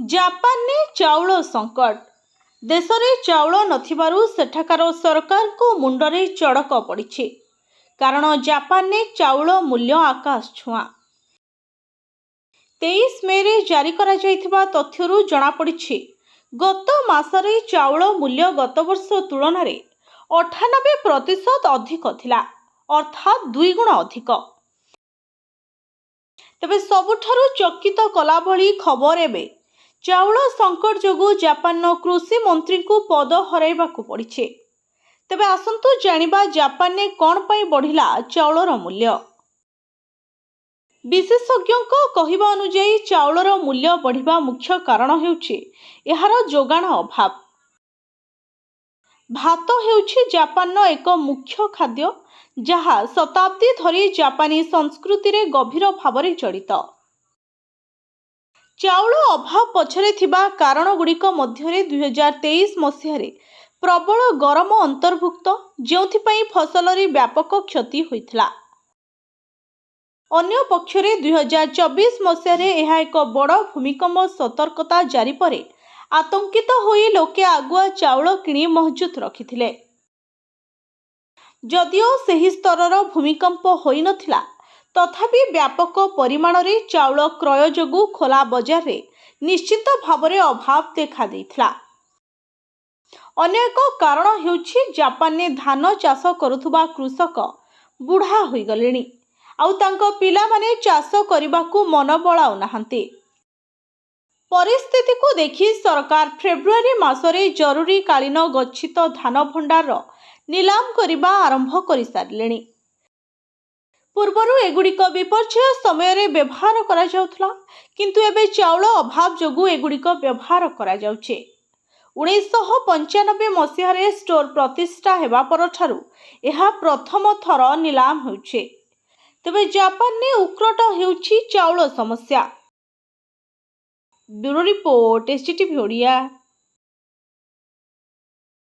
ଜାପାନରେ ଚାଉଳ ସଂକଟ। ଦେଶରେ ଚାଉଳ ନଥିବାରୁ ସେଠାକାର ସରକାରଙ୍କ ମୁଣ୍ଡରେ ଚଡ଼କ ପଡ଼ିଛି। କାରଣ ଜାପାନରେ ଚାଉଳ ମୂଲ୍ୟ ଆକାଶ ଛୁଆଁ। 23 ମେରେ ଜାରି କରାଯାଇଥିବା ତଥ୍ୟରୁ ଜଣାପଡ଼ିଛି, ଗତ ମାସରେ ଚାଉଳ ମୂଲ୍ୟ ଗତ ବର୍ଷ ତୁଳନାରେ 98% ଅଧିକ ଥିଲା, ଅର୍ଥାତ୍ 2 ଗୁଣ ଅଧିକ। ତେବେ ସବୁଠାରୁ ଚକିତ କଲା ଭଳି ଖବର ଏବେ ଚାଉଳ ସଂକଟ ଯୋଗୁଁ ଜାପାନର କୃଷି ମନ୍ତ୍ରୀଙ୍କୁ ପଦ ହରାଇବାକୁ ପଡ଼ିଛି। ତେବେ ଆସନ୍ତୁ ଜାଣିବା ଜାପାନରେ କ'ଣ ପାଇଁ ବଢ଼ିଲା ଚାଉଳର ମୂଲ୍ୟ। ବିଶେଷଜ୍ଞଙ୍କ କହିବା ଅନୁଯାୟୀ ଚାଉଳର ମୂଲ୍ୟ ବଢ଼ିବା ମୁଖ୍ୟ କାରଣ ହେଉଛି ଏହାର ଯୋଗାଣ ଅଭାବ। ଭାତ ହେଉଛି ଜାପାନର ଏକ ମୁଖ୍ୟ ଖାଦ୍ୟ, ଯାହା ଶତାବ୍ଦୀ ଧରି ଜାପାନୀ ସଂସ୍କୃତିରେ ଗଭୀର ଭାବରେ ଜଡ଼ିତ। ଚାଉଳ ଅଭାବ ପଛରେ ଥିବା କାରଣଗୁଡ଼ିକ ମଧ୍ୟରେ 2023 ମସିହାରେ ପ୍ରବଳ ଗରମ ଅନ୍ତର୍ଭୁକ୍ତ, ଯେଉଁଥିପାଇଁ ଫସଲରେ ବ୍ୟାପକ କ୍ଷତି ହୋଇଥିଲା। ଅନ୍ୟପକ୍ଷରେ 2024 ମସିହାରେ ଏହା ଏକ ବଡ଼ ଭୂମିକମ୍ପ ସତର୍କତା ଜାରି ପରେ ଆତଙ୍କିତ ହୋଇ ଲୋକେ ଆଗୁଆ ଚାଉଳ କିଣି ମହଜୁଦ ରଖିଥିଲେ। ଯଦିଓ ସେହି ସ୍ତରର ଭୂମିକମ୍ପ ହୋଇନଥିଲା, ତଥାପି ବ୍ୟାପକ ପରିମାଣରେ ଚାଉଳ କ୍ରୟ ଯୋଗୁଁ ଖୋଲା ବଜାରରେ ନିଶ୍ଚିତ ଭାବରେ ଅଭାବ ଦେଖାଦେଇଥିଲା। ଅନ୍ୟ ଏକ କାରଣ ହେଉଛି ଜାପାନରେ ଧାନ ଚାଷ କରୁଥିବା କୃଷକ ବୁଢ଼ା ହୋଇଗଲେଣି, ଆଉ ତାଙ୍କ ପିଲାମାନେ ଚାଷ କରିବାକୁ ମନ ବଳାଉନାହାନ୍ତି। ପରିସ୍ଥିତିକୁ ଦେଖି ସରକାର ଫେବୃଆରୀ ମାସରେ ଜରୁରୀକାଳୀନ ଗଚ୍ଛିତ ଧାନ ଭଣ୍ଡାର ନିଲାମ କରିବା ଆରମ୍ଭ କରିସାରିଲେଣି। ପୂର୍ବରୁ ଏଗୁଡ଼ିକ ବିପର୍ଯ୍ୟୟ ସମୟରେ ବ୍ୟବହାର କରାଯାଉଥିଲା, କିନ୍ତୁ ଏବେ ଚାଉଳ ଅଭାବ ଯୋଗୁଁ ଏଗୁଡ଼ିକ ବ୍ୟବହାର କରାଯାଉଛି। 1995 ମସିହାରେ ଷ୍ଟୋର ପ୍ରତିଷ୍ଠା ହେବା ପରଠାରୁ ଏହା ପ୍ରଥମ ଥର ନିଲାମ ହେଉଛି। ତେବେ ଜାପାନରେ ଉତ୍କଟ ହେଉଛି ଚାଉଳ ସମସ୍ୟା। Bureau report, SCTV Odia.